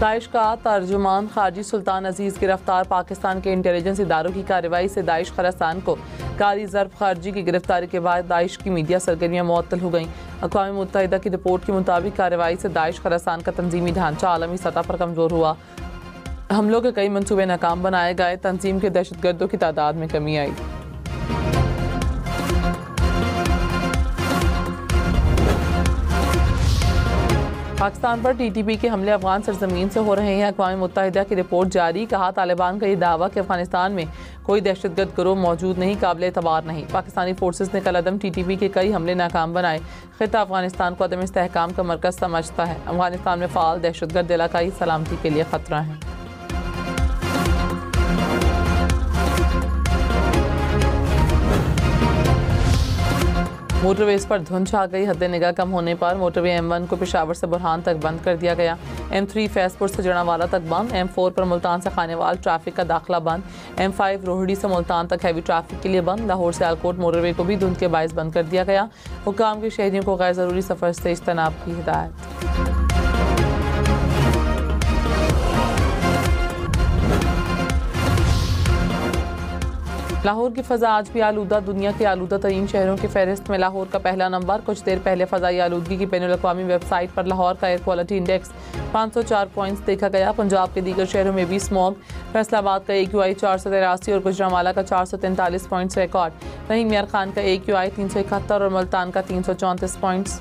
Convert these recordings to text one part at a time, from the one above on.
Daesh का तर्जुमान खारजी सुल्तान अजीज़ गिरफ्तार। पाकिस्तान के इंटेलिजेंस इदारों की कार्रवाई से दाइश खरासान को कारी ज़र्ब खारजी की गिरफ्तारी के बाद दाइश की मीडिया सरगर्मियाँ मुअत्तल हो गईं। अक़वाम मुत्तहिदा की रिपोर्ट के मुताबिक कार्रवाई से दाइश खरासान का तंजीमी ढांचा आलमी सतह पर कमज़ोर हुआ। हमलों के कई मनसूबे नाकाम बनाए गए। तंजीम के दहशतगर्दों की तादाद में कमी आई। पाकिस्तान पर TTP के हमले अफगान सरजमीन से हो रहे हैं। अक़वाम मुत्तहिदा की रिपोर्ट जारी। कहा, तालिबान का ये दावा कि अफगानिस्तान में कोई दहशतगर्द गिरोह मौजूद नहीं काबिल एतबार नहीं। पाकिस्तानी फोर्सेस ने कल अदम TTP के कई हमले नाकाम बनाए। खिता अफगानिस्तान को अदम इस्तेहकाम का मरकज़ समझता है। अफगानिस्तान में फ़ाल दहशतगर्द इलाकाई सलामती के लिए ख़तरा है। मोटरवेज पर धुंध छा गई। हद निगाह कम होने पर मोटरवे M1 को पेशावर से बुरहान तक बंद कर दिया गया। M3 फैसपुर से जनावाला तक बंद। M4 पर मुल्तान से खानेवाल ट्रैफिक का दाखिला बंद। M5 रोहड़ी से मुल्तान तक हैवी ट्रैफिक के लिए बंद। लाहौर से आलकोट मोटरवे को भी धुंध के बायस बंद कर दिया गया। हुक्काम के शहरियों को गैर ज़रूरी सफ़र से इज्तनाब की हिदायत। लाहौर की फ़ज़ा आज भी आलूदा। दुनिया के आलूदा तरीन शहरों की फहरिस्त में लाहौर का पहला नंबर। कुछ देर पहले फ़ज़ाई आलूदगी की बैनुल अक़वामी वेबसाइट पर लाहौर का एयर क्वालिटी इंडेक्स 504 पॉइंट्स देखा गया। पंजाब के दीगर शहरों में भी स्मॉग। फैसलाबाद का AQI 483 और गुजरांवाला का 443 पॉइंट्स रिकॉर्ड। रहीम यार खान का AQI 371 और मुल्तान का 334 पॉइंट्स।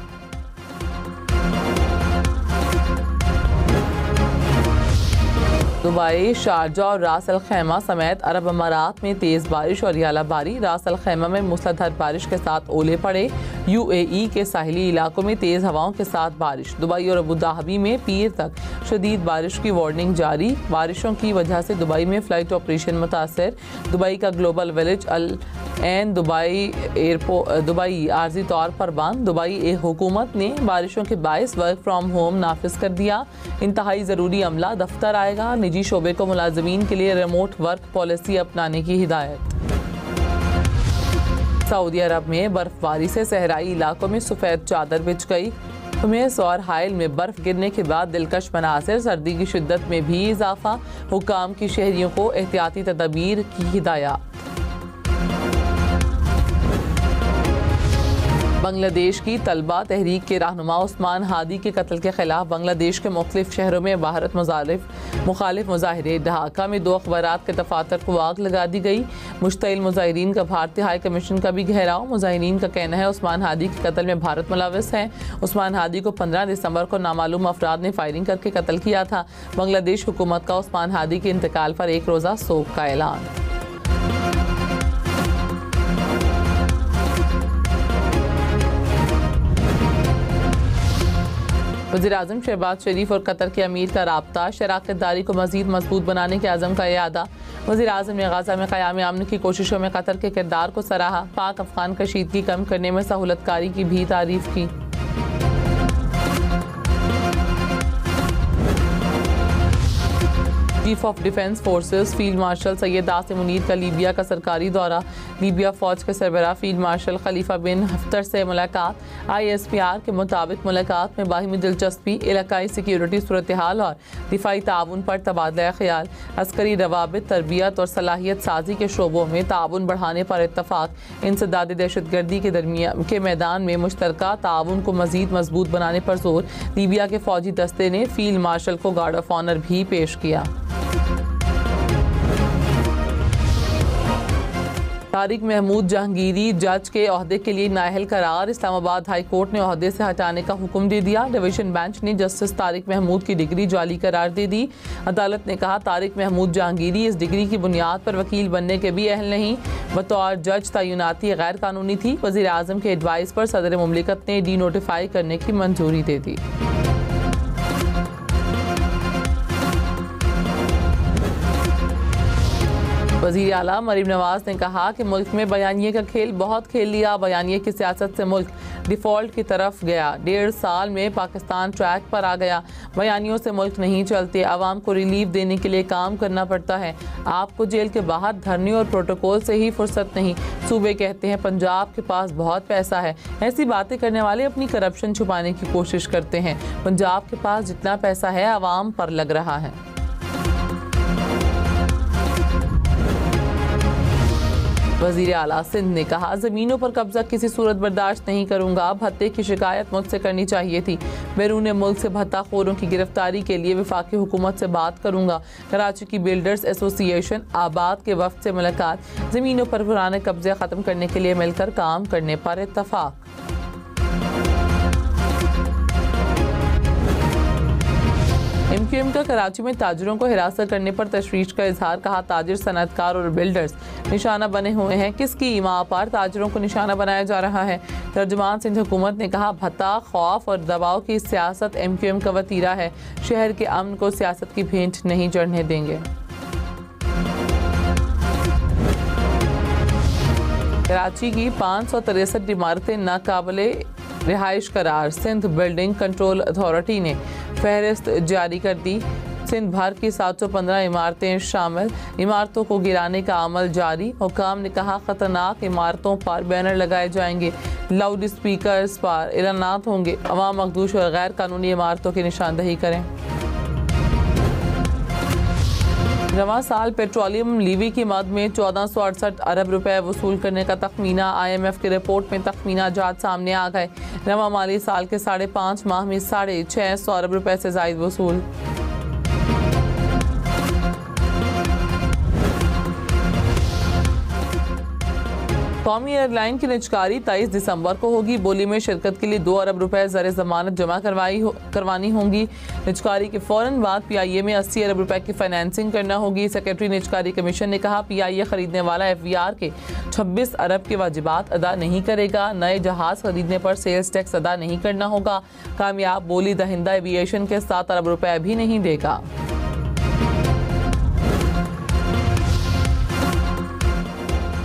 दुबई, शारजा और रास अल खैमा समेत अरब अमारात में तेज़ बारिश और यालाबारी। रास अल खैमा में मूसलाधार बारिश के साथ ओले पड़े। UAE के साहिली इलाकों में तेज़ हवाओं के साथ बारिश। दुबई और अबू धाबी में पीर तक शदीद बारिश की वार्निंग जारी। बारिशों की वजह से दुबई में फ़्लाइट ऑपरेशन मुतासर। दुबई का ग्लोबल विलेज अल एन दुबई आर्जी तौर पर बंद। दुबई हुकूमत ने बारिशों के बायस वर्क फ्राम होम नाफिज कर दिया। इंतहाई ज़रूरी अमला दफ्तर आएगा। निजी शोबे को मुलाजमीन के लिए रिमोट वर्क पॉलिसी अपनाने की हिदायत। सऊदी अरब में बर्फबारी से सहराई इलाकों में सफ़ेद चादर बिछ गई। हुमैस और हाइल में बर्फ गिरने के बाद दिलकश मनासिर। सर्दी की शिद्दत में भी इजाफा। हुक्काम की शहरियों को एहतियाती तदबीर की हिदायत। बांग्लादेश की तलबा तहरीक के रहनुमा उस्मान हादी के कत्ल के खिलाफ बांग्लादेश के मुख्तलिफ शहरों में भारत मुखालिफ मुजाहिरे। ढाका में 2 अखबारात के दफातर को आग लगा दी गई। मुश्तइल मुजाहिरीन का भारतीय हाई कमीशन का भी घेराव। मुजाहिरीन का कहना है उस्मान हादी के कत्ल में भारत मुलव्वस है। उस्मान हादी को 15 दिसंबर को नामालूम अफराद ने फायरिंग करके कत्ल किया था। बांग्लादेश हुकूमत का उस्मान हादी के इंतकाल पर एक रोज़ा शोक का ऐलान। वज़ीर-ए-आज़म शहबाज शरीफ और कतर के अमीर का राब्ता। शराकत दारी को मज़ीद मजबूत बनाने के आज़म का इरादा। वज़ीर-ए-आज़म ने गाज़ा में क़याम अमन की कोशिशों में कतर के किरदार को सराहा। पाक अफ़गान कशीदगी कम करने में सहूलतकारी की भी तारीफ़ की। Chief of defence forces field marshal Syed Asim Munir का लीबिया का सरकारी दौरा। लीबिया फ़ौज के सरबराह फील्ड मार्शल खलीफा बिन हफ्तर से मुलाकात। ISPR के मुताबिक मुलाकात में बाहिमी दिलचस्पी, इलाकाई सिक्योरिटी सूरत हाल और दिफाई ताउन पर तबादला ख्याल। अस्करी रवाबित, तरबियत और सलाहियत साजी के शोबों में ताउन बढ़ाने पर इत्तफाक। इंसदाद दहशतगर्दी के मैदान में मुश्तरका ताउन को मज़ीद मजबूत बनाने पर जोर। लीबिया के फ़ौजी दस्ते ने फील्ड मार्शल को गार्ड ऑफ ऑनर भी पेश किया। तारिक महमूद जहांगीरी जज के ओहदे के लिए नाअहल करार। इस्लामाबाद हाई कोर्ट ने ओहदे से हटाने का हुक्म दे दिया। डिवीजन बेंच ने जस्टिस तारिक महमूद की डिग्री जाली करार दे दी। अदालत ने कहा तारिक महमूद जहांगीरी इस डिग्री की बुनियाद पर वकील बनने के भी अहल नहीं। बतौर जज तैनाती गैर कानूनी थी। वज़ीर आज़म के एडवाइस पर सदर मुमलिकत ने डी नोटिफाई करने की मंजूरी दे दी। वज़ीर आला मरीम नवाज ने कहा कि मुल्क में बयानिए का खेल बहुत खेल लिया। बयानिए की सियासत से मुल्क डिफ़ॉल्ट की तरफ गया। 1.5 साल में पाकिस्तान ट्रैक पर आ गया। बयानियों से मुल्क नहीं चलते। आवाम को रिलीफ देने के लिए काम करना पड़ता है। आपको जेल के बाहर धरने और प्रोटोकॉल से ही फुर्सत नहीं। सूबे कहते हैं पंजाब के पास बहुत पैसा है। ऐसी बातें करने वाले अपनी करप्शन छुपाने की कोशिश करते हैं। पंजाब के पास जितना पैसा है आवाम पर लग रहा है। वज़ीर आला सिंध ने कहा, ज़मीनों पर कब्जा किसी सूरत बर्दाश्त नहीं करूंगा। भत्ते की शिकायत मुझसे करनी चाहिए थी। बैरून मुल्क से भत्ताखोरों की गिरफ्तारी के लिए वफाकी हुकूमत से बात करूंगा। कराची की बिल्डर्स एसोसिएशन आबाद के वफ्द से मुलाकात। ज़मीनों पर पुराने कब्जे ख़त्म करने के लिए मिलकर काम करने पर इत्तफाक। MQM का कराची में ताजिरों को हिरासत करने पर तशवीश का इजहार। कहा, ताजिर, सनअतकार और बिल्डर्स निशाना बने हुए हैं। किसकी ईमा पर ताजिरों को निशाना बनाया जा रहा है? तर्जुमान सिंध हुकूमत ने कहा, भत्ता, खौफ और दबाव की सियासत MQM का वतीरा है। शहर के अमन को सियासत की भेंट नहीं चढ़ने देंगे। कराची की 563 इमारतें नाकाबिले रिहाइश करार। सिंध बिल्डिंग कंट्रोल अथॉरिटी ने फहरिस्त जारी कर दी। सिंध भर की 715 इमारतें शामिल। इमारतों को गिराने का अमल जारी। हुकाम ने कहा, खतरनाक इमारतों पर बैनर लगाए जाएंगे। लाउड स्पीकर्स पर ऐलानात होंगे। अवाम मखदूश और गैर कानूनी इमारतों की निशानदही करें। रवां साल पेट्रोलियम लीवी की मद में 1468 अरब रुपए वसूल करने का तखमीना। IMF की रिपोर्ट में तखमीना जात सामने आ गए। रवां माली साल के 5.5 माह में 650 अरब रुपए से जायद वसूल। कौमी एयरलाइन की निजकारी 23 दिसंबर को होगी। बोली में शिरकत के लिए 2 अरब रुपए ज़र ज़मानत जमा करवानी होंगी। निजकारी के फ़ौरन बाद PIA में 80 अरब रुपए की फाइनेंसिंग करना होगी। सेक्रेटरी निजकारी कमीशन ने कहा, PIA खरीदने वाला FVR के 26 अरब के वाजिबात अदा नहीं करेगा। नए जहाज़ खरीदने पर सेल्स टैक्स अदा नहीं करना होगा। कामयाब बोली दहिंदा एविएशन के 7 अरब रुपए भी नहीं देगा।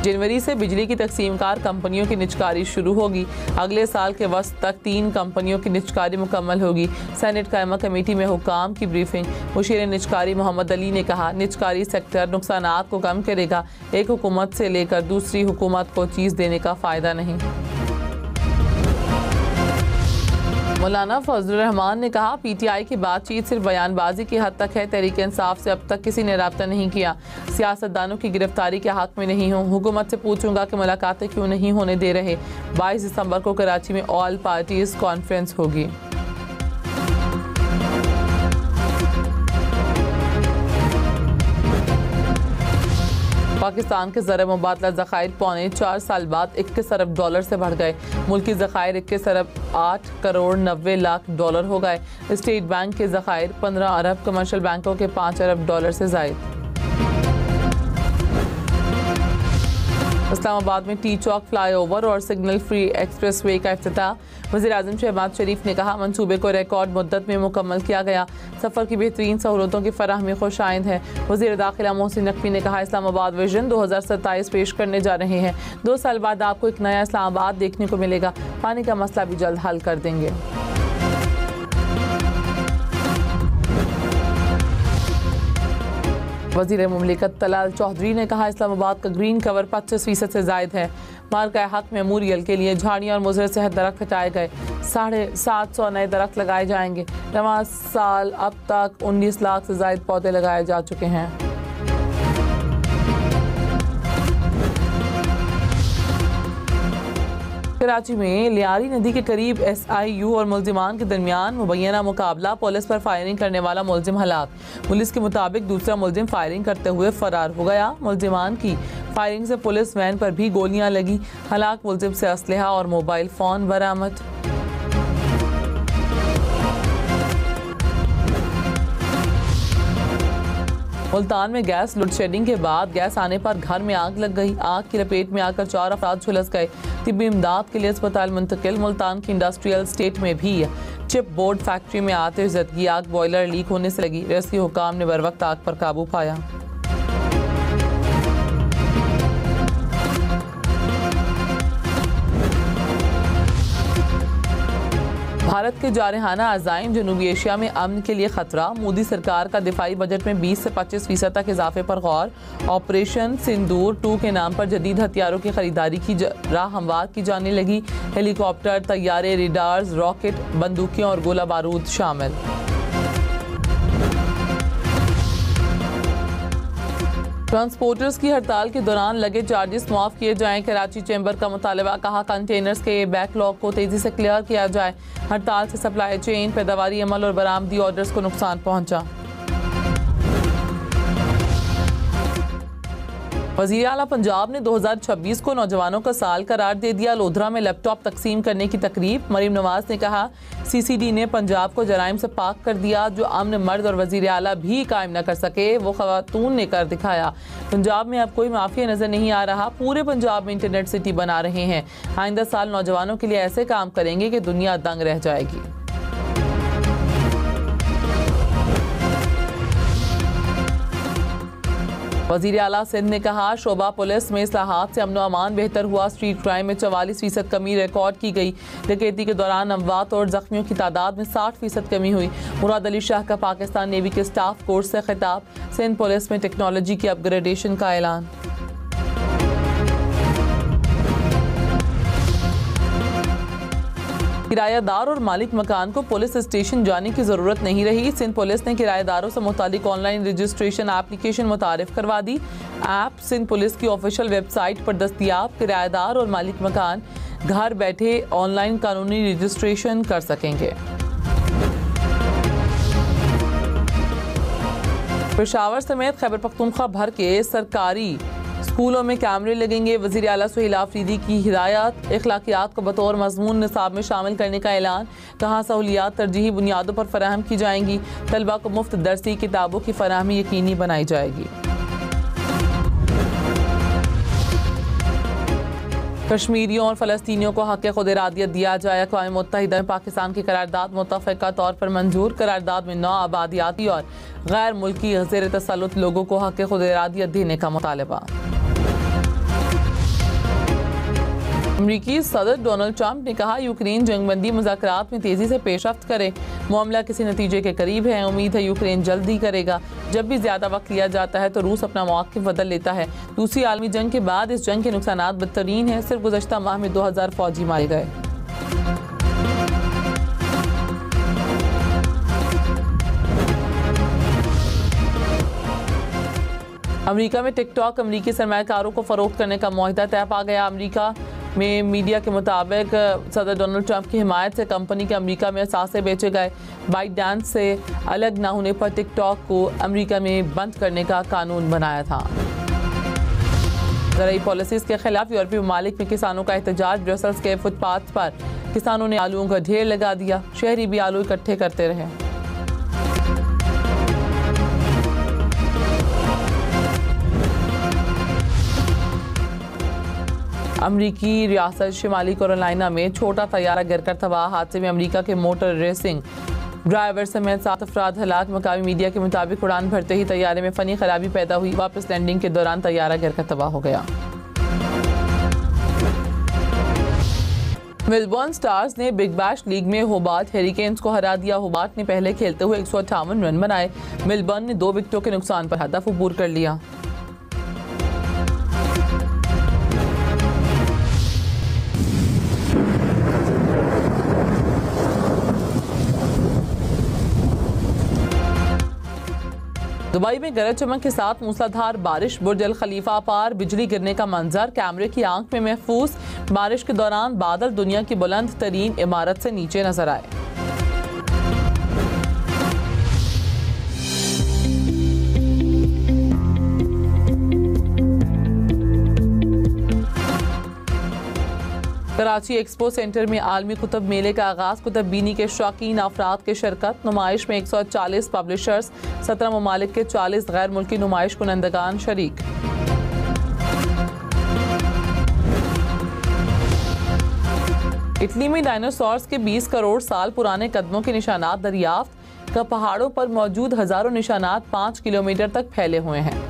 जनवरी से बिजली की तकसीमकार कंपनियों की निजकारी शुरू होगी। अगले साल के वस्त तक 3 कंपनियों की निजकारी मुकम्मल होगी। सेनेट कायमा कमेटी में हुकाम की ब्रीफिंग। मुशीर निजकारी मोहम्मद अली ने कहा, निजकारी सेक्टर नुकसानात को कम करेगा। एक हुकूमत से लेकर दूसरी हुकूमत को चीज़ देने का फ़ायदा नहीं। मौलाना फजलुर रहमान ने कहा, PTI की बातचीत सिर्फ बयानबाजी की हद तक है। तहरीक इंसाफ से अब तक किसी ने राब्ता नहीं किया। सियासतदानों की गिरफ्तारी के हक में नहीं हूँ। हुकूमत से पूछूंगा कि मुलाकातें क्यों नहीं होने दे रहे। 22 दिसंबर को कराची में ऑल पार्टीज कॉन्फ्रेंस होगी। पाकिस्तान के ज़र मुबादला ज़खायर पौने 4 साल बाद 21 अरब डॉलर से बढ़ गए। मुल्की ज़खायर 21 अरब 8 करोड़ 90 लाख डॉलर हो गए। स्टेट बैंक के ज़खायर 15 अरब, कमर्शियल बैंकों के 5 अरब डॉलर से ज़ायद। इस्लामाबाद में टी चौक फ्लाईओवर और सिग्नल फ्री एक्सप्रेस वे का इफ्तिताह। वज़ीर-ए-आज़म शहबाज शरीफ ने कहा, मंसूबे को रिकॉर्ड मुद्दत में मुकम्मल किया गया। सफ़र की बेहतरीन सहूलतों की फराहमी खुशाइंद है। वज़ीर दाखिला मोहसिन नकवी ने कहा, इस्लामाबाद विजन 2027 पेश करने जा रहे हैं। 2 साल बाद आपको एक नया इस्लामाबाद देखने को मिलेगा। पानी का मसला भी जल्द हल कर देंगे। वज़ीर मुमलिकत तलाल चौधरी ने कहा, इस्लामाबाद का ग्रीन कवर 25% से ज़ायद है। मार्का हक मेमोरियल के लिए झाड़ियाँ और मुज़र सेहत दरख्त हटाए गए। 750 नए दरख्त लगाए जाएंगे। रवां साल अब तक 19 लाख से ज़ायद पौधे लगाए जा चुके हैं। कराची में लियारी नदी के करीब SIU और मुल्जिमान के दरमियान मुबैना मुकाबला। पुलिस पर फायरिंग करने वाला मुल्जिम हलाक। पुलिस के मुताबिक दूसरा मुल्जिम फायरिंग करते हुए फरार हो गया। मुल्जिमान की फायरिंग से पुलिस वैन पर भी गोलियां लगी। हलाक मुल्जिम से असलहा और मोबाइल फ़ोन बरामद। मुल्तान में गैस लोड शेडिंग के बाद गैस आने पर घर में आग लग गई। आग की लपेट में आकर 4 अफराद झुलस गए। तिब्बी इमदाद के लिए अस्पताल मुंतकिल। मुल्तान की इंडस्ट्रियल स्टेट में भी चिप बोर्ड फैक्ट्री में आते जदगी आग बॉयलर लीक होने से लगी। रेस्क्यू हुकाम ने बर वक्त आग पर काबू पाया। भारत के जारहाना अज़ाइम जनूबी एशिया में अमन के लिए खतरा। मोदी सरकार का दिफाई बजट में 20 से 25% तक इजाफे पर गौर। ऑपरेशन सिंदूर 2 के नाम पर जदीद हथियारों की खरीदारी की राह हमवार की जाने लगी। हेलीकॉप्टर, तैयारे, रेडार्स, रॉकेट, बंदूकें और गोला बारूद शामिल। ट्रांसपोर्टर्स की हड़ताल के दौरान लगे चार्जेस माफ किए जाएं। कराची चैम्बर का मुतालबा, कहा कंटेनर्स के बैकलॉग को तेजी से क्लियर किया जाए। हड़ताल से सप्लाई चेन, पैदावारी अमल और बरामदी ऑर्डर्स को नुकसान पहुंचा। वज़ीर आला पंजाब ने 2026 को नौजवानों का साल करार दे दिया। लोधरा में लैपटॉप तकसीम करने की तकरीब। मरीम नवाज ने कहा CCD ने पंजाब को जराइम से पाक कर दिया। जो अमन मर्द और वज़ीर आला भी कायम न कर सके वो खवातून ने कर दिखाया। पंजाब में अब कोई माफिया नजर नहीं आ रहा। पूरे पंजाब में इंटरनेट सिटी बना रहे हैं। आइंदा साल नौजवानों के लिए ऐसे काम करेंगे कि दुनिया दंग रह जाएगी। वज़ीर आला सिंध ने कहा शोबा पुलिस में इस्लाहात से अमन व अमान बेहतर हुआ। स्ट्रीट क्राइम में 44% कमी रिकॉर्ड की गई। डकैती के दौरान अमवात और जख्मियों की तादाद में 60% कमी हुई। मुराद अली शाह का पाकिस्तान नेवी के स्टाफ कोर्स से खिताब। सिंध पुलिस में टेक्नोलॉजी की अपग्रेडेशन का ऐलान। किरायादार और मालिक मकान को पुलिस स्टेशन जाने की जरूरत नहीं रही। सिंध पुलिस ने किराएदारों से मुतालिक ऑनलाइन रजिस्ट्रेशन एप्लीकेशन मुतारिफ करवा दी। ऐप सिंध पुलिस की ऑफिशियल वेबसाइट पर दस्तयाब। किराएदार और मालिक मकान घर बैठे ऑनलाइन कानूनी रजिस्ट्रेशन कर सकेंगे। पेशावर समेत खैबर पख्तूनख्वा भर के सरकारी स्कूलों में कैमरे लगेंगे। वज़ीर आला सुहेल आफरीदी की हिदायत। इखलाकियात को बतौर मजमून निसाब में शामिल करने का ऐलान। कहा सहूलियात तरजीही बुनियादों पर फराहम की जाएंगी। तलबा को मुफ्त दरसी किताबों की फराहमी यकीनी बनाई जाएगी। कश्मीरियों और फ़लस्तीनियों को हक़ खुद इरादियत दिया जाए। अक़वाम मुत्तहिदा में पाकिस्तान की करारदाद मुतफ़क़ा तौर पर मंजूर। करारदाद में 9 आबादियाती और गैर मुल्की ज़ेर तसल्लुत लोगों को हक़ खुद इरादियत देने का मुतालबा। अमरीकी सदर डोनाल्ड ट्रंप ने कहा यूक्रेन जंगबंदी मुज़ाकरात में तेज़ी से पेशरफ्त करे। मामला किसी नतीजे के करीब है। उम्मीद है यूक्रेन जल्दी करेगा। जब भी ज़्यादा वक्त लिया जाता है तो रूस अपना मौक़िफ़ बदल लेता है। दूसरी आलमी जंग के बाद इस जंग के नुकसानात बदतरीन हैं। सिर्फ गुज़श्ता माह में 2000 फौजी मारे गए। अमरीका में टिकटॉक अमरीकी सरमायाकारों को फ़रोख्त करने का मुआहिदा तय पा गया। अमरीका में मीडिया के मुताबिक सदर डोनाल्ड ट्रंप की हिमायत से कंपनी के अमरीका में असासे बेचे गए। बाइट डांस से अलग न होने पर टिकटॉक को अमरीका में बंद करने का कानून बनाया था। ज़राई पॉलिसीज़ के खिलाफ यूरोपीय ममालिक में किसानों का एहतजाज। ब्रसल्स के फुटपाथ पर किसानों ने आलूओं का ढेर लगा दिया। शहरी भी आलू इकट्ठे करते रहे। अमरीकी रियासत शिमाली कैरोलिना में छोटा तैयारा गिरकर तबाह। हादसे में अमरीका के मोटर रेसिंग ड्राइवर समेत 7 अफराद हलाक। मकामी मीडिया के मुताबिक उड़ान भरते ही तैयारे में फनी खराबी पैदा हुई। वापस लैंडिंग के दौरान तैयारा गिरकर तबाह हो गया। मेलबर्न स्टार्स ने बिग बैश लीग में होबार्ट हेरिकेन्स को हरा दिया। होबार्ट ने पहले खेलते हुए 158 रन बनाए। मेलबर्न ने 2 विकेटों के नुकसान पर हदफ अबूर कर लिया। दुबई में गरज चमक के साथ मूसलाधार बारिश। बुर्ज अल खलीफा पार बिजली गिरने का मंजर कैमरे की आंख में महफूज। बारिश के दौरान बादल दुनिया की बुलंद तरीन इमारत से नीचे नजर आए। कराची एक्सपो सेंटर में आलमी कुतुब मेले का आगाज। कुतुब बीनी के शौकीन अफराद की शिरकत। नुमाइश में 140 पब्लिशर्स, 17 ममालिक के 40 गैर मुल्की नुमाइश कुनंदगान शरीक। इटली में डायनासोर्स के 20 करोड़ साल पुराने कदमों के निशानात दरियाफ्त। का पहाड़ों पर मौजूद हजारों निशानात 5 किलोमीटर तक फैले हुए हैं।